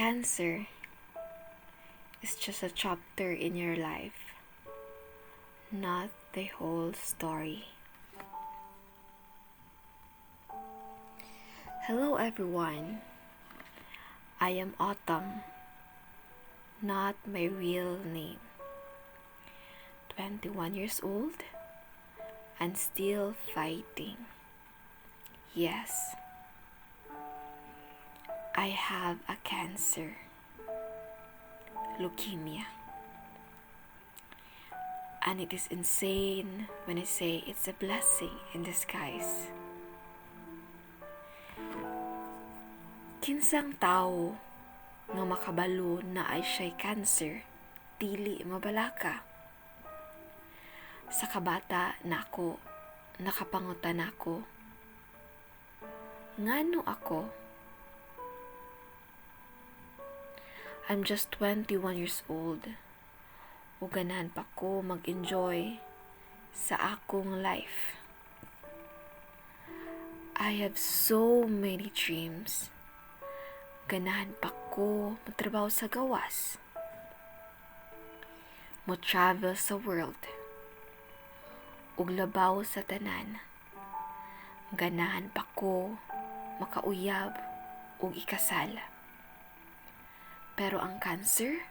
Cancer is just a chapter in your life, not the whole story. Hello everyone, I am Autumn, not my real name. 21 years old and still fighting. Yes, I have a cancer, leukemia. And it is insane when I say it's a blessing in disguise. Kinsang tao nga makabalo na ay siya'y cancer, dili mabalaka. Sa kabata na ako, nakapangutan ako. Ngano ako? I'm just 21 years old. O ganahan pa ko mag-enjoy sa akong life. I have so many dreams. Ganahan pa ko magtrabaho sa gawas. Mo travel sa world. Ug labaw sa tanan. Ganahan pa ko makauyab ug ikasal. Pero ang cancer,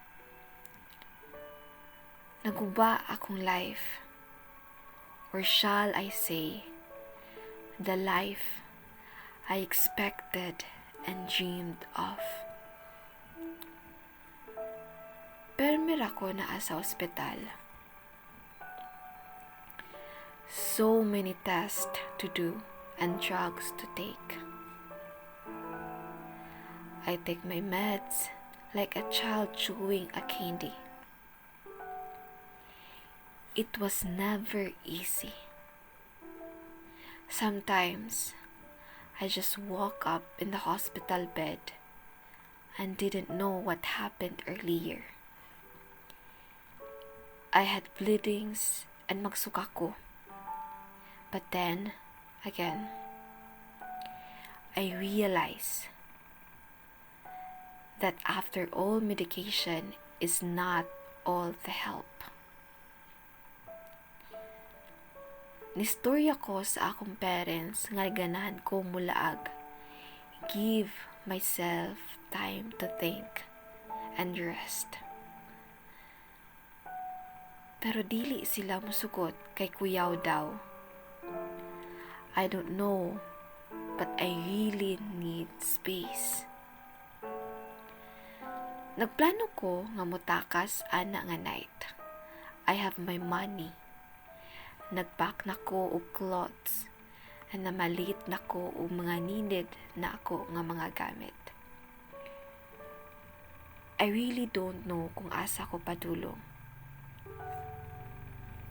naguba akong life. Or shall I say, the life I expected and dreamed of. Permira ko na sa ospital. So many tests to do and drugs to take. I take my meds like a child chewing a candy. It was never easy. Sometimes, I just woke up in the hospital bed and didn't know what happened earlier. I had bleedings and magsuka ko. But then, again, I realized that after all medication is not all the help. Nistorya ko sa akong parents nga ganahan ko mulaag. Give myself time to think and rest. Pero dili sila musugot kay kuyaw daw. I don't know, but I really need space. Nagplano ko nga mutakas ana nga night. I have my money. Nagpack na ko og clothes and namalit na ko og mga needed na ako nga mga gamit. I really don't know kung asa ko padulong.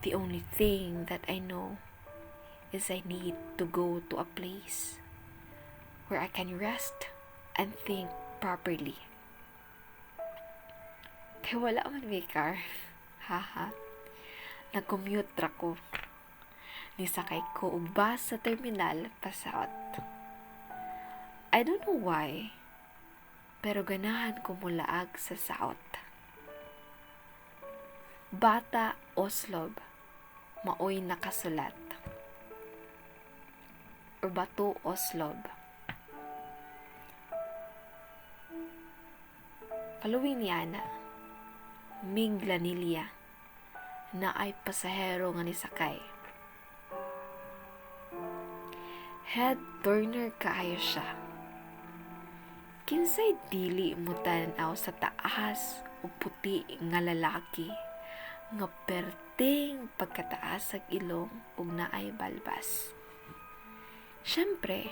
The only thing that I know is I need to go to a place where I can rest and think properly. Kaya wala man may car. Haha. Nag-commute ra ko. Nisakay ko og bus sa terminal pasaot. I don't know why, pero ganahan ko mulaag sa saot. Bata Oslob, maoy nakasulat. Or Bato Oslob. Following niya na, Ming Lanilla, na ay pasahero nga nisakay. Head turner kaayo siya. Kinsay dili mo tanaw sa taas o puti nga lalaki nga perting pagkataas ag ilong ug naay balbas. Siyempre,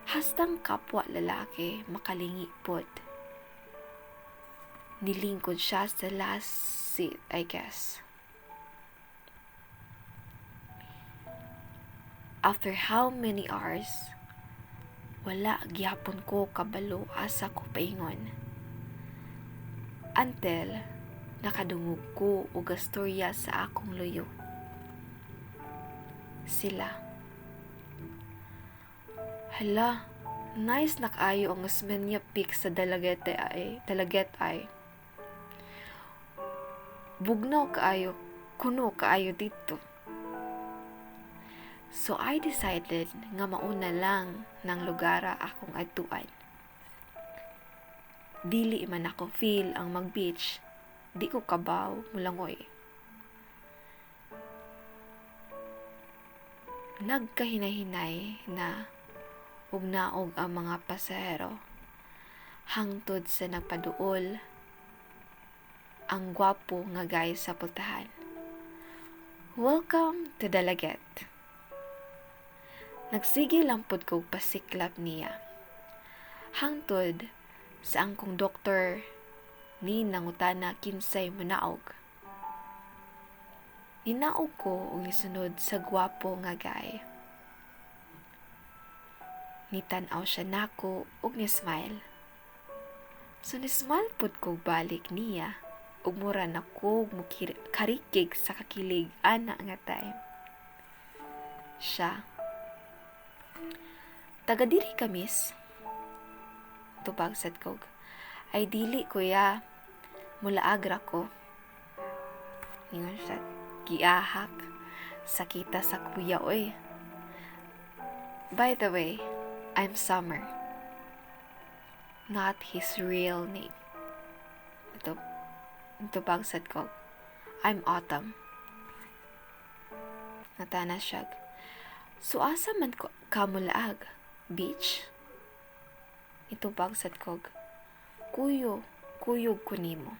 hastang kapwa lalaki makalingi pod. Nilingkod siya sa last seat, I guess. After how many hours, wala gyapon ko kabalo asa ko paingon. Until, nakadungog ko og gastorya sa akong luyo. Sila. Hala, Nice na kaayo ang Usmania Peak sa Dalaget ay. Bugnaw kaayo, kuno kaayo dito. So I decided nga mauna lang ng lugara akong atuan. Dili man ako feel ang mag-beach, di ko kabaw mulangoy. Nagkahinay-hinay na ug naog ang mga pasahero hangtod sa nagpaduol ang gwapo nga guy sa pultahan. Welcome to Dalaget. Nagsige lang pud kog pasiklap niya. Hangtod sa angkong doktor ni nangutana kinsay manaog. Ninaog ko ug nisunod sa gwapo nga guy. Nitan-aw siya nako ug ni-smile. So ni-smile pud ko balik niya ug mura nako karikig sa kakilig ana nga time. Siya. Taga diri ka, miss? Tubag sad kog. Ay dili kuya. Mula agra ko. Ingon siya. Giahak. Sakita sa kuya oy. By the way, I'm Summer. Not his real name. Ito bagsad ko. I'm Autumn. Natana siya. So asa man ka mulaag? Beach? Ito bagsad ko. Kuyog ko nimo.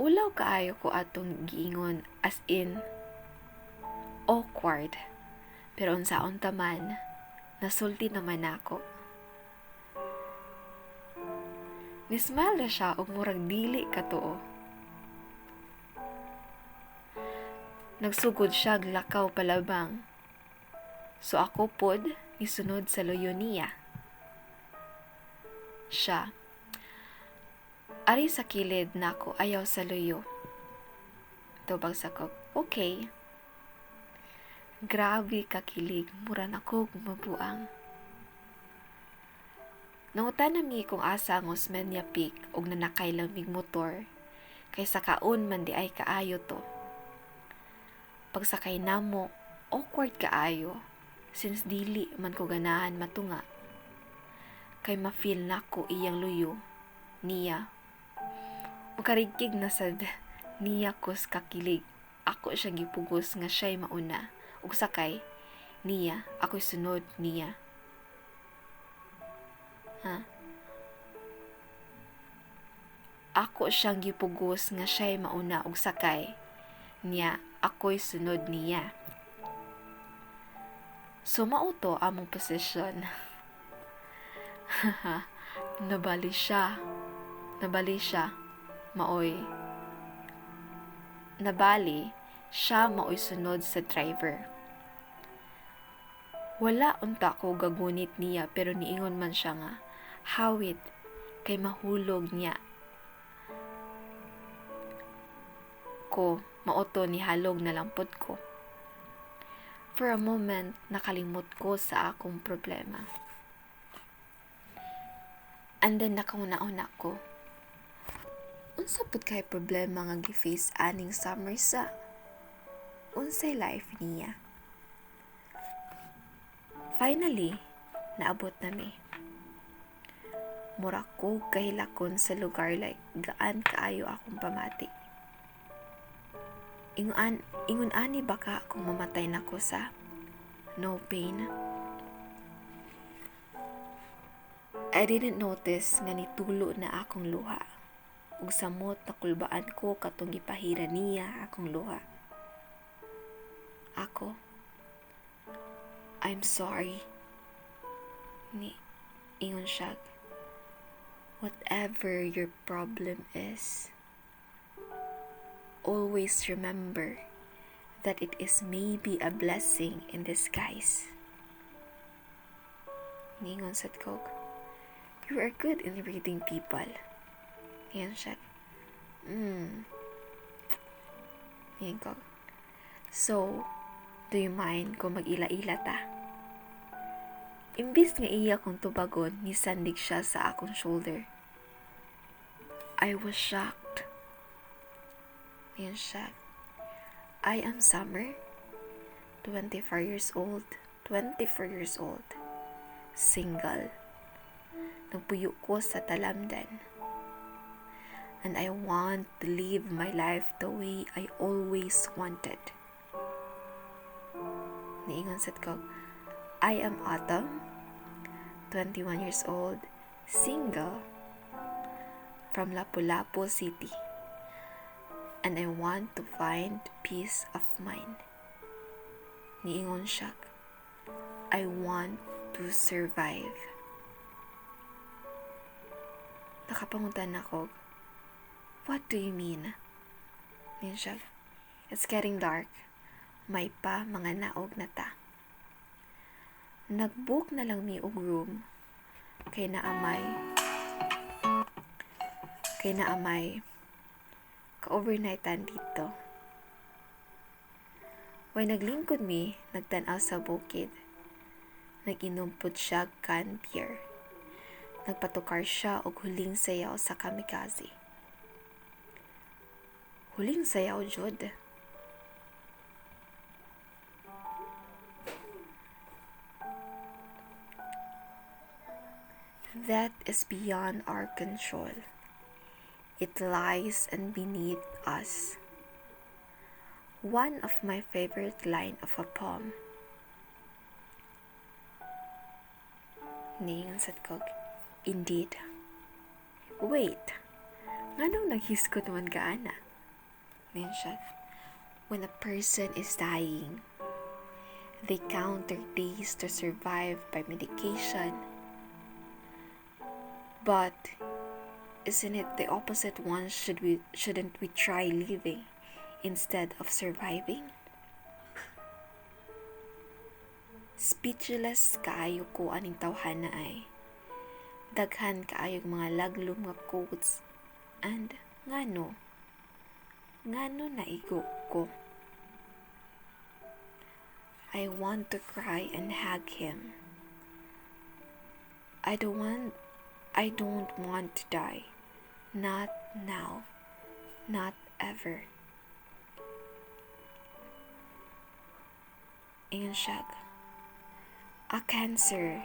Ulaw kaayo ko atong giingon as in awkward. Pero unsaon taman, nasulti naman ako. Nismile na siya og murag dili katoo. Nagsugod siya lakaw palabang. So ako pod nisunod sa loyo niya. Siya. Ari sa kilid nako ayaw sa loyo. Tubag sa kog. Okay. Grabe kakilig, mura na ko mabuang. Nangutan na mi kung asa ang Usmania Peak og nanakay lang mig motor, kaysa kaon man di ay kaayo to. Pagsakay namo, awkward kaayo, since dili man ko ganahan matunga. Kay ma-feel nako iyang luyo, niya. Makarigig na sad, niya kos kakilig. Ako siya gipugos nga siya'y mauna. Ug sakay, niya, ako'y sunod niya. Ako siyang gipugos nga siya'y mauna ug sakay, niya, ako'y sunod niya. So mauto among posisyon. Nabali siya. Nabali siya maoy sunod sa driver. Wala unta ko gagunit niya pero niingon man siya nga, hawit kay mahulog niya. Ko, mauto ni halog na lampot ko. For a moment, nakalimot ko sa akong problema. And then nakauna-una ko. Unsa pud kay problema nga gi-face aning Summer sa unsay life niya. Finally, naabot nami. Mura ko kahilakon sa lugar like gaan kaayo akong pamati. Ingon ani baka kung mamatay nako sa no pain. I didn't notice nga nitulo na akong luha. Ug samot nakulbaan ko katong gipahira niya akong luha. Ako, I'm sorry. Ingon siya. Whatever your problem is, always remember that it is maybe a blessing in disguise. Ningon sad ko. You are good in reading people. Yan siya. Yan ko. So, do you mind kung mag-ila-ila ta? Imbis nga iya kong tubagon, nisandig siya sa akong shoulder. I was shocked. Yan siya. I am Summer, 24 years old, single. Nagpuyo ko sa talamdan. And I want to live my life the way I always wanted. Niingon sad ko, I am Autumn, 21 years old, single, from Lapu-Lapu City. And I want to find peace of mind. Niingon siya, I want to survive. Nakapangutan ako, what do you mean? Niyan siya, it's getting dark. May pa mga naog na ta. Nag-book na lang mi og room kay naamay ka-overnightan dito. Way naglingkod mi, nagtanaw sa bukid. Nag-inom pud siya can beer. Nagpatukar siya og huling sayaw sa kamikaze. Huling sayaw jud. That is beyond our control. It lies and beneath us. One of my favorite line of a poem. Niingon sad ko, indeed. Wait, nganong naghiskot naman ka, ana? Niyan siya, when a person is dying, they count their days to survive by medication. But isn't it the opposite one? Shouldn't we try living instead of surviving? Speechless kaayo ko aning tawhana ay. Daghan kaayog mga laglum nga quotes and ngano naigo ko. I want to cry and hug him. I don't want to die. Not now. Not ever. Ingon siya, a cancer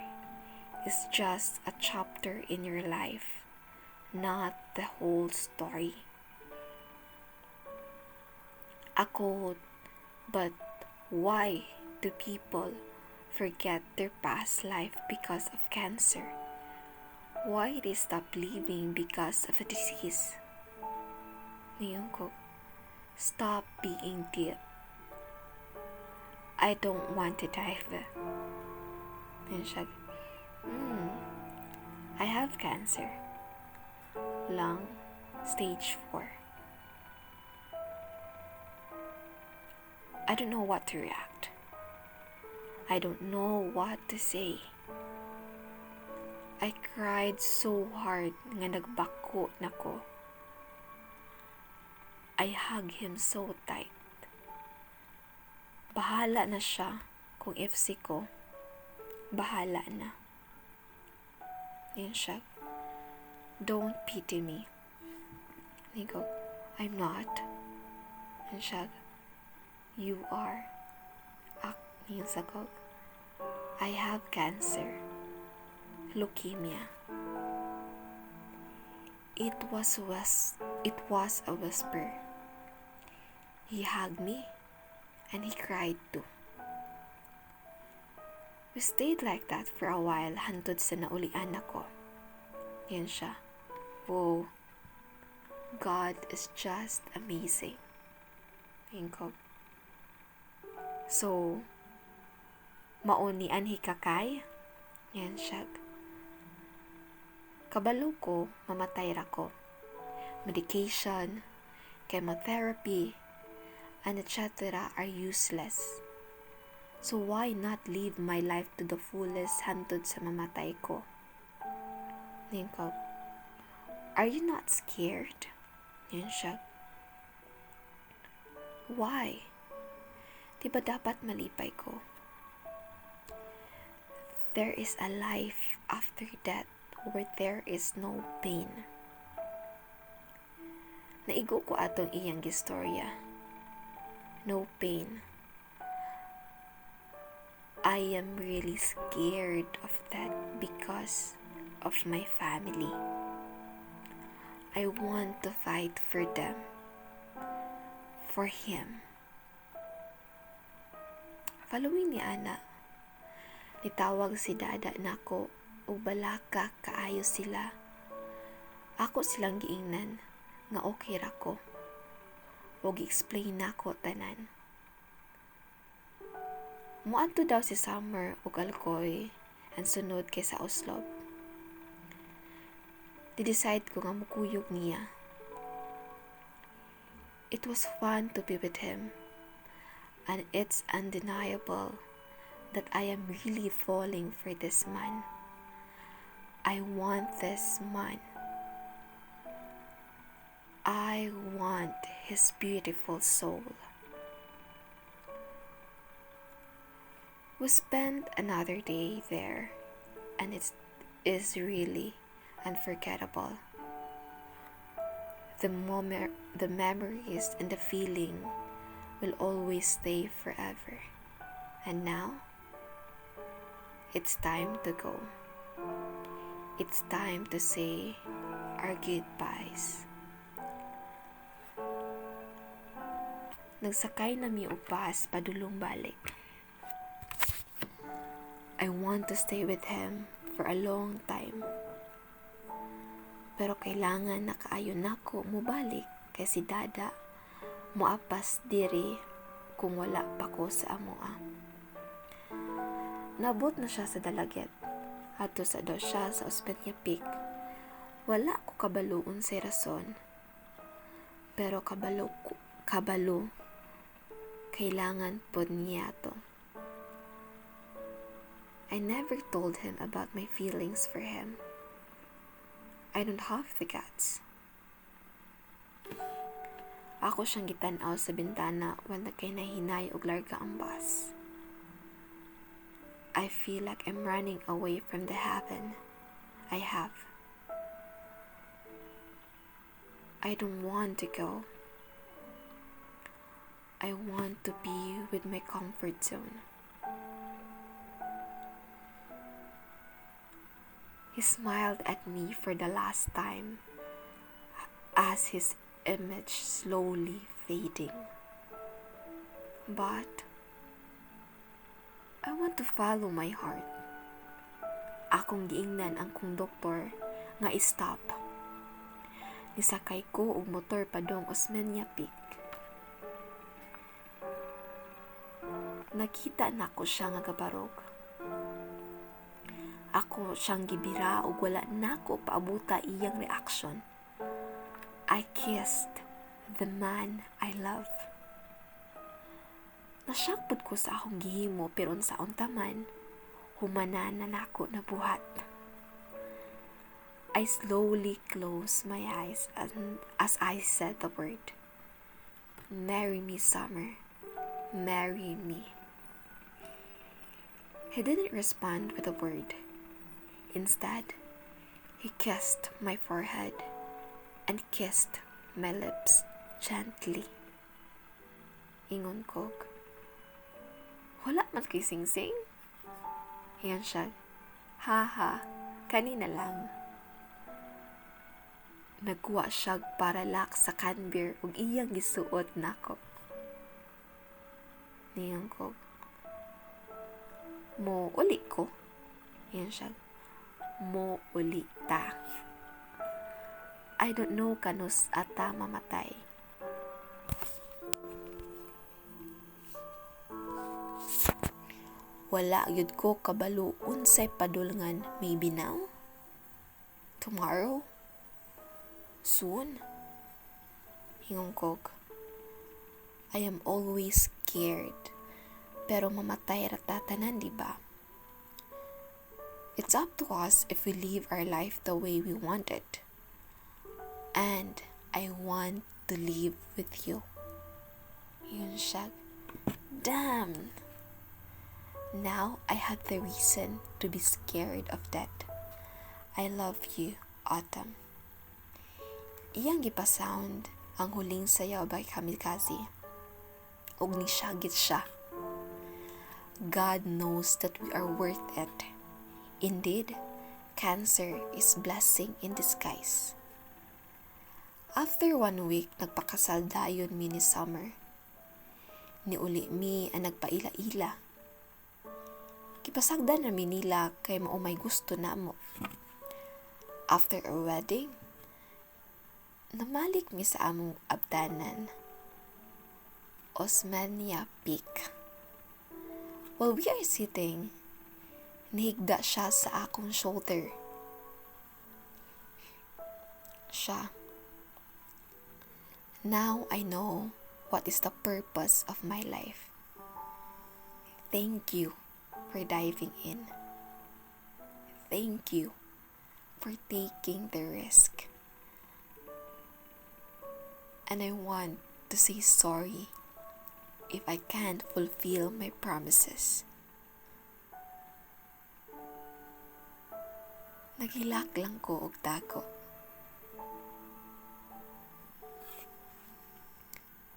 is just a chapter in your life, not the whole story. A quote, but why do people forget their past life because of cancer? Why they stop living because of a disease? Niyon ko, stop being deep. I don't want to die. Niyon siya, I have cancer. Lung, stage 4. I don't know what to react. I don't know what to say. I cried so hard nga nagbako na ko. I hug him so tight. Bahala na siya kung FC ko. Bahala na. Yan siya. Don't pity me. Nigo, I'm not. Yan siya. You are. Niyan sa ko. I have cancer. Leukemia. It was a whisper. He hugged me and he cried too. We stayed like that for a while hantod sa naulian ako. Yan siya. Whoa. God is just amazing. Yan ko. So, mauni anhi kakay? Yan siya. Kabalo ko, mamatay ra ko. Medication, chemotherapy, and etc. are useless. So why not live my life to the fullest hantod sa mamatay ko? Yan ko. Are you not scared? Yan siya. Why? Diba dapat malipay ko? there is a life after death where there is no pain. Naigo ko atong iyang gistorya. No pain. I am really scared of that because of my family. I want to fight for them. For him. Following ni Ana, nitawag si Dada nako ug balaka kaayo sila. Ako silang giingnan nga okay ra ko. Ug explain nako tanan. Muadto daw si Summer ug Alcoy ang sunod kay sa Oslob. Di-decide ko nga mukuyog niya. It was fun to be with him, and it's undeniable that I am really falling for this man. I want this man. I want his beautiful soul. We spent another day there, and it is really unforgettable. The memories and the feeling will always stay forever. And now, it's time to go. It's time to say our goodbyes. Nagsakay na mi og bus padulong balik. I want to stay with him for a long time. Pero kailangan na kaayo nako mubalik kay si Dada moapas diri kung wala pa ko sa amoa. Nabot na siya sa Dalaget. Ato sa daw siya sa Osmeña Peak. Wala ko kabaluon sa rason. Pero kabalo kailangan pod niya to. I never told him about my feelings for him. I don't have the guts. Ako siyang gitanaw sa bintana while nagkinahinay og larga ang bus. I feel like I'm running away from the heaven I have. I don't want to go. I want to be with my comfort zone. He smiled at me for the last time as his image slowly fading. But I want to follow my heart. Akong giingnan ang konduktor nga i-stop. Nisakay ko og motor padong Osmeña Peak. Nakita nako siya nga gabarog. Ako siyang gibira ug wala nako paabuta iyang reaction. I kissed the man I love. Nasyakpod ko sa akong gihimo pero unsaon taman, humanan na nako na buhat. I slowly closed my eyes as I said the word. Marry me, Summer. Marry me. He didn't respond with a word. Instead, he kissed my forehead and kissed my lips gently. Ingon ko, wala man kay sing-sing. Yan siya, haha, kanina lang. Nagkuha siya para lak sa canbeer ug iyang gisuot nako. Niyon ko, mo uli ko. Yan siya, mo uli ta. I don't know kanus ata mamatay. Wala yun ko kabalo unsay padulngan, maybe now? Tomorrow? Soon? Hingon ko, I am always scared. Pero mamatay ratatanan, di ba? It's up to us if we live our life the way we want it. And I want to live with you. Yun siya. Damn! Now I had the reason to be scared of that. I love you, Autumn. Iyang gipasound ang huling sayaw by Kamikaze. Ug nisyagit siya. God knows that we are worth it. Indeed, cancer is blessing in disguise. After 1 week, nagpakasal dayon mi ni Summer. Niuli mi ang nagpaila-ila. Kipasagdan na mi nila kay mao may gusto namo. After our wedding, namalik mi sa among abdanan. Osmania Peak. While we are sitting, nihigda siya sa akong shoulder. Siya. Now I know what is the purpose of my life. Thank you for diving in. Thank you for taking the risk. And I want to say sorry if I can't fulfill my promises. Naghilak lang ko og dako.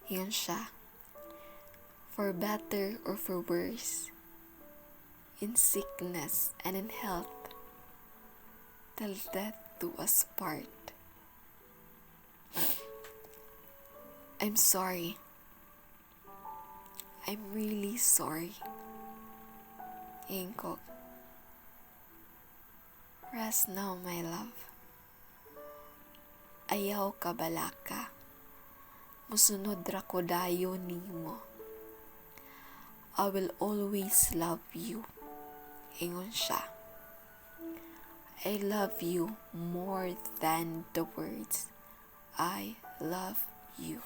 Yun siya. For better or for worse, in sickness and in health, till death do us part. I'm sorry. I'm really sorry. Ingkog. Rest now, my love. Ayaw ka balaka. Musunod ra ko dayon nimo. I will always love you. Ingon siya. I love you more than the words. I love you.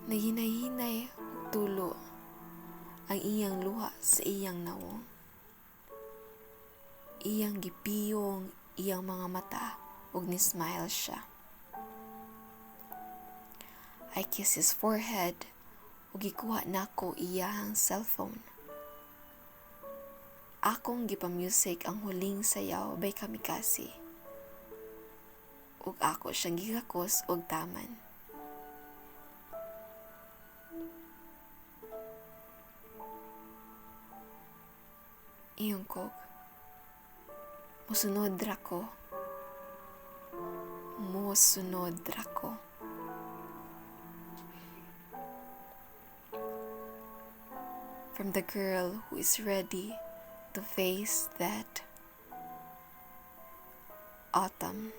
Nahinay-hinay ug tulo ang iyang luha sa iyang nawong. Iyang gipiyong iyang mga mata ug ni-smile siya. I kiss his forehead ug gikuha nako iyang cellphone. Akong gipa-music ang huling sayaw by Kamikaze. Ug ako siyang gigakos og taman. Iyong kog. Musunod ra ko. Musunod ra ko. From the girl who is ready to face that autumn.